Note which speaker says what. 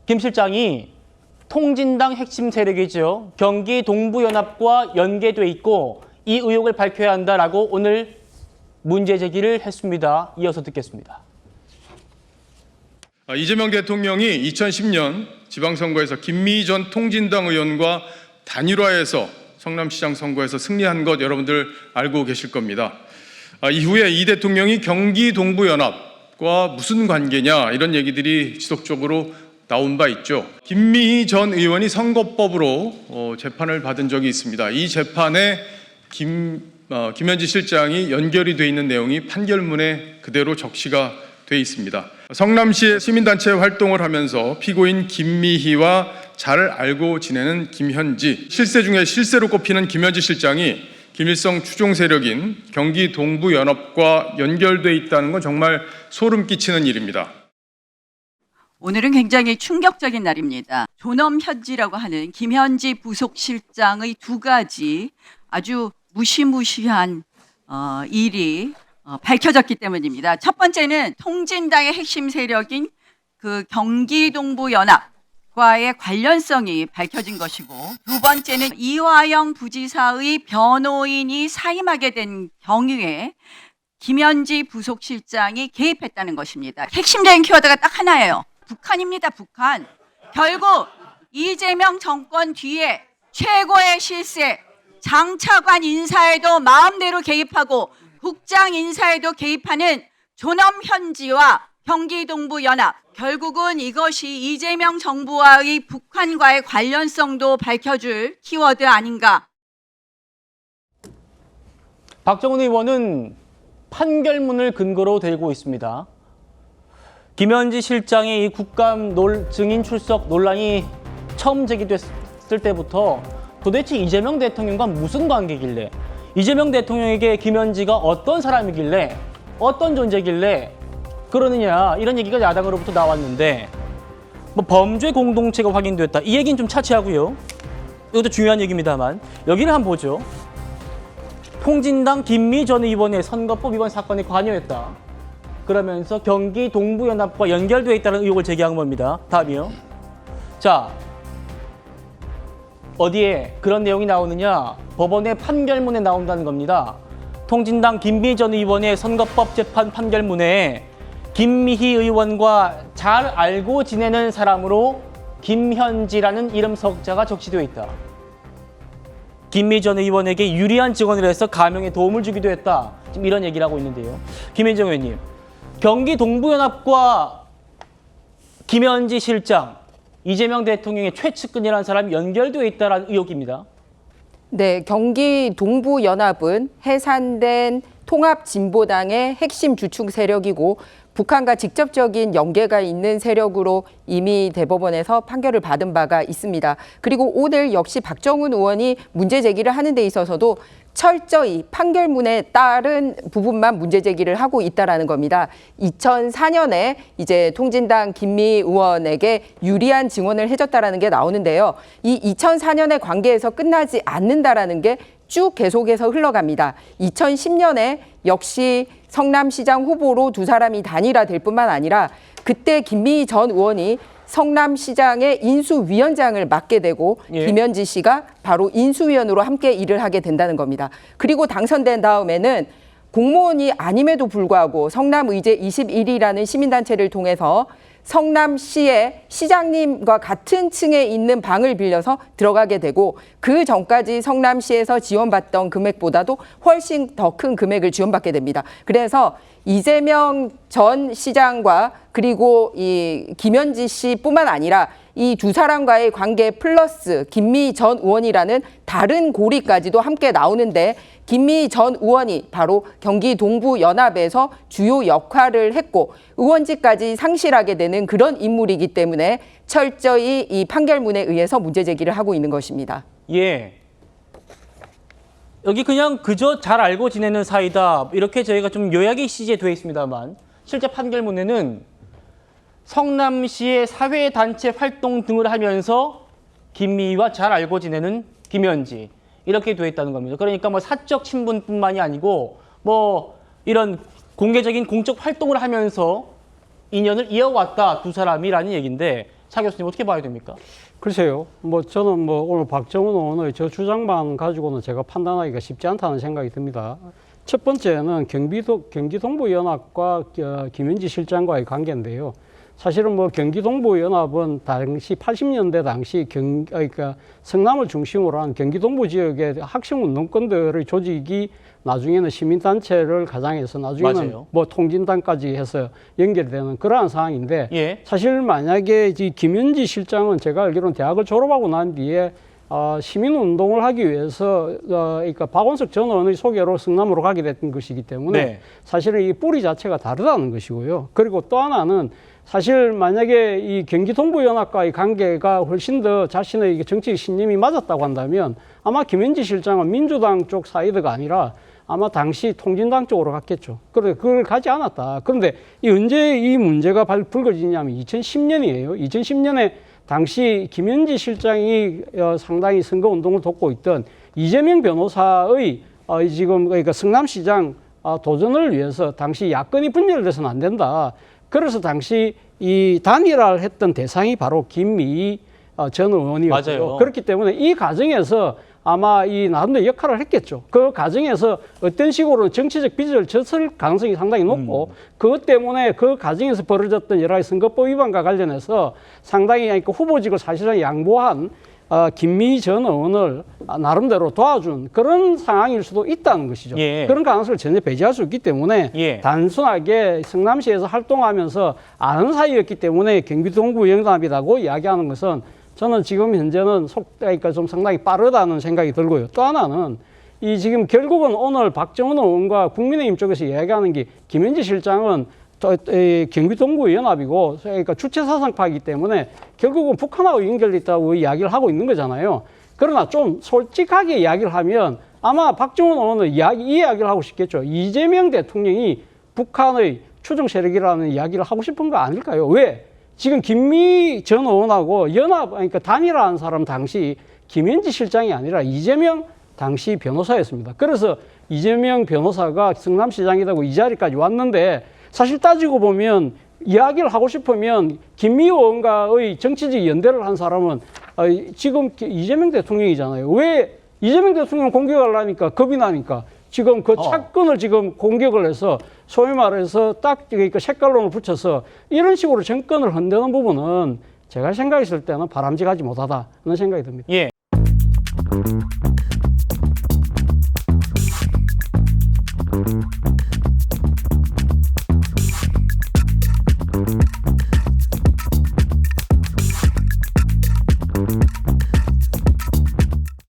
Speaker 1: 김 실장이 통진당 핵심 세력이죠. 경기 동부연합과 연계돼 있고 이 의혹을 밝혀야 한다라고 오늘 문제 제기를 했습니다. 이어서 듣겠습니다.
Speaker 2: 이재명 대통령이 2010년 지방선거에서 김미희 전 통진당 의원과 단일화해서 성남시장 선거에서 승리한 것 여러분들 알고 계실 겁니다. 이후에 이 대통령이 경기 동부연합과 무슨 관계냐 이런 얘기들이 지속적으로 나온 바 있죠. 김미희 전 의원이 선거법으로 재판을 받은 적이 있습니다. 이 재판에 김현지 실장이 연결이 돼 있는 내용이 판결문에 그대로 적시가 돼 있습니다. 성남시의 시민단체 활동을 하면서 피고인 김미희와 잘 알고 지내는 김현지, 실세 중에 실세로 꼽히는 김현지 실장이 김일성 추종 세력인 경기 동부연합과 연결돼 있다는 건 정말 소름 끼치는 일입니다.
Speaker 3: 오늘은 굉장히 충격적인 날입니다. 존엄현지라고 하는 김현지 부속실장의 두 가지 아주 무시무시한 일이 밝혀졌기 때문입니다. 첫 번째는 통진당의 핵심 세력인 그 경기동부연합과의 관련성이 밝혀진 것이고, 두 번째는 이화영 부지사의 변호인이 사임하게 된 경우에 김현지 부속실장이 개입했다는 것입니다. 핵심적인 키워드가 딱 하나예요. 북한입니다. 북한. 결국 이재명 정권 뒤에 최고의 실세, 장차관 인사에도 마음대로 개입하고 국장 인사에도 개입하는 존엄현지와 경기동부연합, 결국은 이것이 이재명 정부와의 북한과의 관련성도 밝혀줄 키워드 아닌가.
Speaker 1: 박정훈 의원은 판결문을 근거로 들고 있습니다. 김현지 실장의 이 국감 증인 출석 논란이 처음 제기됐을 때부터 도대체 이재명 대통령과 무슨 관계길래, 이재명 대통령에게 김현지가 어떤 사람이길래, 어떤 존재길래 그러느냐, 이런 얘기가 야당으로부터 나왔는데, 뭐 범죄 공동체가 확인됐다, 이 얘기는 좀 차치하고요. 이것도 중요한 얘기입니다만 여기를 한번 보죠. 통진당 김미 전 의원의 선거법 위반 사건에 관여했다, 그러면서 경기 동부연합과 연결되어 있다는 의혹을 제기한 겁니다. 다음이요. 자, 어디에 그런 내용이 나오느냐? 법원의 판결문에 나온다는 겁니다. 통진당 김미 전 의원의 선거법 재판 판결문에 김미희 의원과 잘 알고 지내는 사람으로 김현지라는 이름 석자가 적시되어 있다. 김미 전 의원에게 유리한 증언을 해서 감형에 도움을 주기도 했다. 지금 이런 얘기를 하고 있는데요. 김현정 의원님, 경기 동부연합과 김현지 실장, 이재명 대통령의 최측근이라는 사람이 연결되어 있다는 의혹입니다.
Speaker 4: 네, 경기 동부연합은 해산된 통합진보당의 핵심 주축 세력이고 북한과 직접적인 연계가 있는 세력으로 이미 대법원에서 판결을 받은 바가 있습니다. 그리고 오늘 역시 박정훈 의원이 문제 제기를 하는 데 있어서도 철저히 판결문에 따른 부분만 문제 제기를 하고 있다라는 겁니다. 2004년에 이제 통진당 김미 의원에게 유리한 증언을 해줬다라는 게 나오는데요. 이 2004년의 관계에서 끝나지 않는다라는 게 쭉 계속해서 흘러갑니다. 2010년에 역시 성남시장 후보로 두 사람이 단일화될 뿐만 아니라 그때 김미희 전 의원이 성남시장의 인수위원장을 맡게 되고 김현지 씨가 바로 인수위원으로 함께 일을 하게 된다는 겁니다. 그리고 당선된 다음에는 공무원이 아님에도 불구하고 성남의제 21이라는 시민단체를 통해서 성남시의 시장님과 같은 층에 있는 방을 빌려서 들어가게 되고, 그 전까지 성남시에서 지원받던 금액보다도 훨씬 더 큰 금액을 지원받게 됩니다. 그래서 이재명 전 시장과 그리고 이 김현지 씨뿐만 아니라 이 두 사람과의 관계 플러스 김미 전 의원이라는 다른 고리까지도 함께 나오는데, 김미 전 의원이 바로 경기 동부연합에서 주요 역할을 했고 의원직까지 상실하게 되는 그런 인물이기 때문에 철저히 이 판결문에 의해서 문제 제기를 하고 있는 것입니다.
Speaker 1: 예. 여기 그냥 그저 잘 알고 지내는 사이다, 이렇게 저희가 좀 요약이 시제되어 있습니다만 실제 판결문에는 성남시의 사회단체 활동 등을 하면서 김미희와 잘 알고 지내는 김현지, 이렇게 되어 있다는 겁니다. 그러니까 뭐 사적 친분뿐만이 아니고 뭐 이런 공개적인 공적 활동을 하면서 인연을 이어왔다 두 사람이라는 얘기인데 차 교수님 어떻게 봐야 됩니까?
Speaker 5: 글쎄요. 저는 오늘 박정훈 의원의 저 주장만 가지고는 제가 판단하기가 쉽지 않다는 생각이 듭니다. 첫 번째는 경기동부연합과 김현지 실장과의 관계인데요. 사실은 경기동부연합은 당시 80년대 당시 그러니까 성남을 중심으로 한 경기동부 지역의 학생운동권들의 조직이 나중에는 시민단체를 가장해서 나중에는
Speaker 1: 맞아요.
Speaker 5: 통진당까지 해서 연결되는 그러한 상황인데
Speaker 1: 예.
Speaker 5: 사실 만약에 이 김현지 실장은 제가 알기로는 대학을 졸업하고 난 뒤에 시민운동을 하기 위해서 그러니까 박원석 전 의원의 소개로 성남으로 가게 됐던 것이기 때문에
Speaker 1: 네.
Speaker 5: 사실은 이 뿌리 자체가 다르다는 것이고요. 그리고 또 하나는 사실 만약에 이 경기동부연합과의 관계가 훨씬 더 자신의 정치 신념이 맞았다고 한다면 아마 김현지 실장은 민주당 쪽 사이드가 아니라 아마 당시 통진당 쪽으로 갔겠죠. 그런데 그걸 가지 않았다. 그런데 언제 이 문제가 불거지냐면 2010년이에요. 2010년에 당시 김현지 실장이 상당히 선거운동을 돕고 있던 이재명 변호사의 지금 그러니까 성남시장 도전을 위해서 당시 야권이 분열돼서는 안 된다. 그래서 당시 이 단일화를 했던 대상이 바로 김미희 전 의원이었고요.
Speaker 1: 맞아요.
Speaker 5: 그렇기 때문에 이 과정에서 아마 이 나름대로 역할을 했겠죠. 그 과정에서 어떤 식으로 정치적 빚을 졌을 가능성이 상당히 높고 그것 때문에 그 과정에서 벌어졌던 여러 가지 선거법 위반과 관련해서 상당히 그러니까 후보직을 사실상 양보한 김미희 전 의원을 나름대로 도와준 그런 상황일 수도 있다는 것이죠.
Speaker 1: 예.
Speaker 5: 그런 가능성을 전혀 배제할 수 없기 때문에
Speaker 1: 예.
Speaker 5: 단순하게 성남시에서 활동하면서 아는 사이였기 때문에 경기동부연합이라고 이야기하는 것은 저는 지금 현재는 속도가 좀 상당히 빠르다는 생각이 들고요. 또 하나는 이 지금 결국은 오늘 박정훈 의원과 국민의힘 쪽에서 이야기하는 게 김현지 실장은 경기동부연합이고 그러니까 주체사상파이기 때문에 결국은 북한하고 연결돼 있다고 이야기를 하고 있는 거잖아요. 그러나 좀 솔직하게 이야기를 하면 아마 박정훈 의원은 이 이야기를 하고 싶겠죠. 이재명 대통령이 북한의 추종 세력이라는 이야기를 하고 싶은 거 아닐까요? 왜? 지금 김미 전 의원하고 그러니까 단일화한 사람 당시 김현지 실장이 아니라 이재명 당시 변호사였습니다. 그래서 이재명 변호사가 성남시장이라고 이 자리까지 왔는데 사실 따지고 보면 이야기를 하고 싶으면 김미 의원과의 정치적 연대를 한 사람은 지금 이재명 대통령이잖아요. 왜 이재명 대통령 공격하려니까 겁이 나니까 지금 그 차권을 지금 공격을 해서 소위 말해서 딱 그러니까 색깔론을 붙여서 이런 식으로 정권을 흔드는 부분은 제가 생각했을 때는 바람직하지 못하다는 생각이 듭니다.
Speaker 1: 예.